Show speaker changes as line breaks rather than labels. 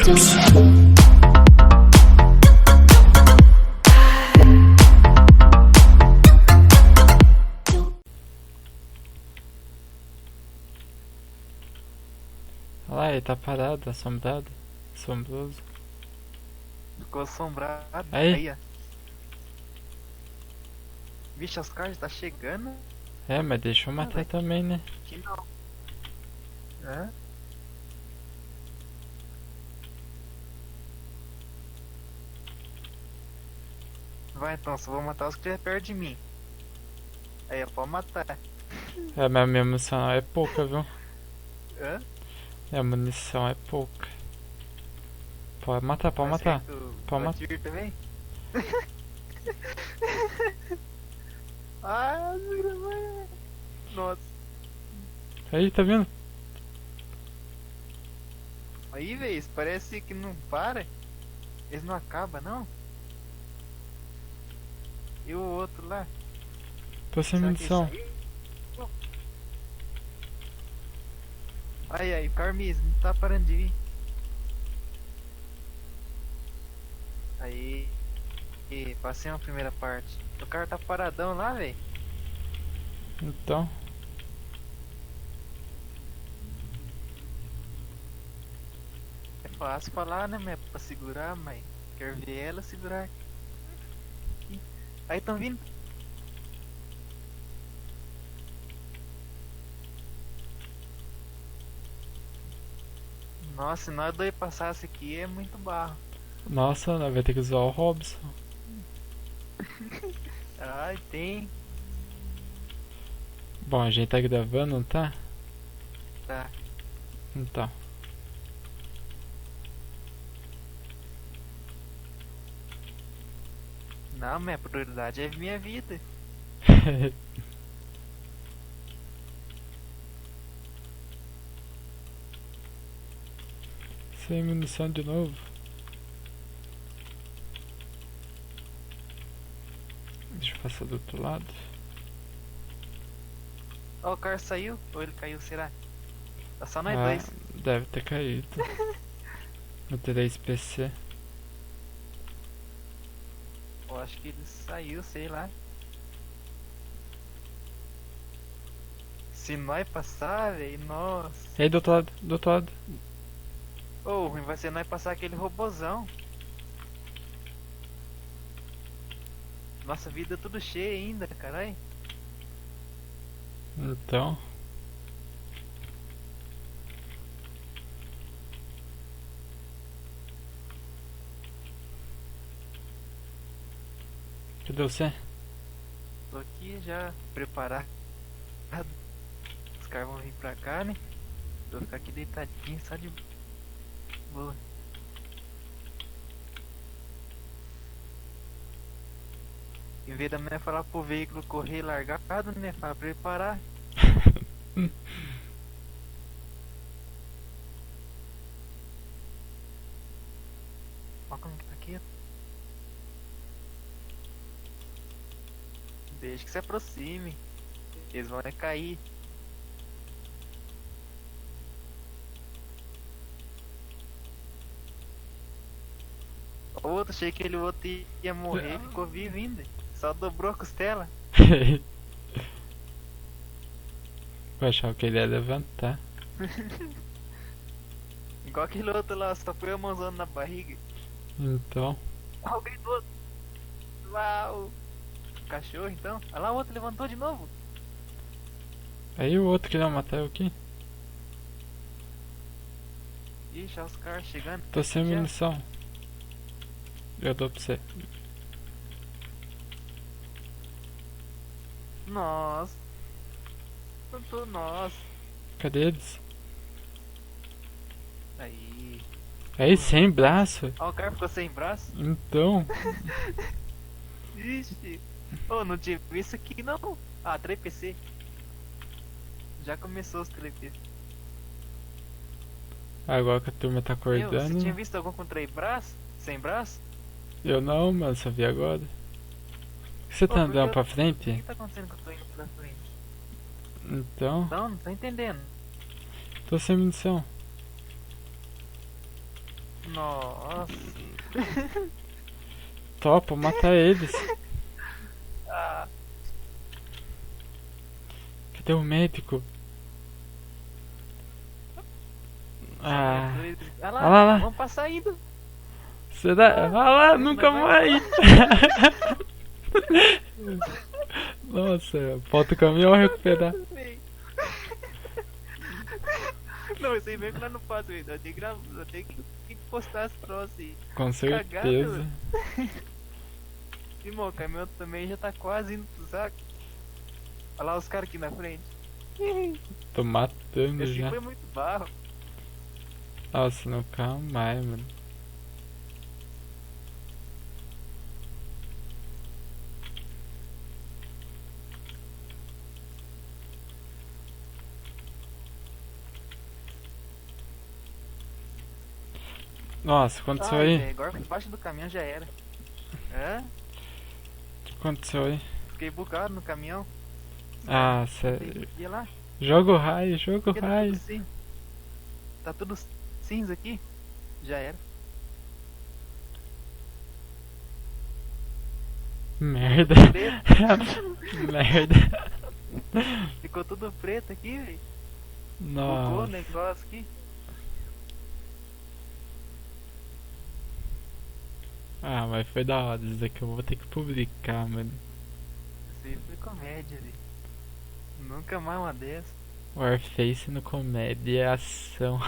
Olha lá, ele tá parado, assombrado, assombroso.
Ficou assombrado.
Aí.
Ó. Vixe, os caras tá chegando.
É, mas deixa eu matar
velho.
também, né?
Que não. Hã? Vai então, só vou matar os que estiver perto de mim. Aí, ó, pode matar.
É, mas a minha munição é pouca, viu?
Hã?
Minha munição é pouca. Pode matar, pode matar. Pode matar.
Tiro também? Ah, nossa.
Aí, tá vendo?
Aí, velho, parece que não para. Eles não acabam, não? E o outro lá?
Tô sem
Será que
munição.
isso aí? Ai, o Carmis, não tá parando de vir. Aí, passei uma primeira parte. O cara tá paradão lá, velho.
Então,
É fácil falar, né, mas pra segurar, mas quero ver ela segurar. Aí tão vindo. Nossa, se nós dois passasse aqui é muito barro.
nossa, nós vai ter que usar o Robson.
Ai, tem.
Bom, a gente tá gravando, não tá?
Tá.
Então.
Não, minha prioridade é minha vida.
Sem munição de novo. Deixa eu passar do outro lado.
Ó, o cara saiu? Ou ele caiu, será? Tá só nós
Ah,
dois.
deve ter caído. No 3PC.
Eu acho que ele saiu, sei lá. Se nós passar, velho, nossa.
E aí, do outro lado, do outro lado.
Ô, o ruim vai ser nós passar aquele robozão. Nossa vida é tudo cheia ainda, caralho.
Então. Cadê você?
Tô aqui já preparado. Os caras vão vir pra cá, né? Vou ficar aqui deitadinho, só de boa. Em vez da mulher falar pro veículo correr largado, né? Fala pra ele parar. Olha como que tá aqui. Deixa que se aproxime. Eles vão cair. O outro, achei que ele outro ia morrer, ficou vivo ainda. Só dobrou a costela.
Eu achava que ele ia levantar.
Igual aquele outro lá, só foi a mãozona na barriga.
Então.
Alguém do outro. Lá o cachorro então. Olha lá o outro levantou de novo.
Aí o outro queria matar eu aqui.
Ixi, olha os caras chegando.
Tô sem
Já.
munição. Eu dou pra você.
Nossa. Nossa.
Cadê eles?
Aí.
Aí, sem braço.
Ó, o cara ficou sem braço.
Então.
Ixi. Ô, não tive isso aqui não. Ah, 3PC. Já começou os 3PC.
Agora que a turma tá
Você
acordando.
tinha visto algum com 3 braços? Sem braço?
Eu não, mano, só vi agora. Você tá
Ô,
andando pra
O
frente?
que tá acontecendo que eu tô indo pra frente?
Então.
Não tô entendendo.
Tô sem munição.
Nossa.
Topa, mata eles.
Ah,
Cadê o médico? Ah,
doido. Ah
olha lá.
vamos pra saída.
Será? Olha lá, nunca
Não
mais. Nossa, falta o caminhão recuperar.
Não, isso aí mesmo que nós não fazemos, eu tenho que postar as troças aí.
Com certeza.
Irmão, o caminhão também já tá quase indo pro saco. Olha lá os caras aqui na frente.
Tô matando
Esse
já.
foi muito barro.
Nossa, não calma mais, mano. Nossa, aconteceu
Ai,
aí?
velho, agora embaixo do caminhão já era. Hã?
O que aconteceu aí?
Fiquei bugado no caminhão.
Ah,
E lá?
joga o raio, joga o
Por que tá
raio.
tudo cinza? Tá tudo cinza aqui? Já era.
Merda.
Preto.
Merda.
Ficou tudo preto aqui, velho. Bugou o
Nossa.
negócio aqui.
Ah, mas foi da hora. Isso daqui eu vou ter que publicar, mano.
Isso aí foi comédia, velho. Nunca mais uma dessa.
Warface no comédia é ação.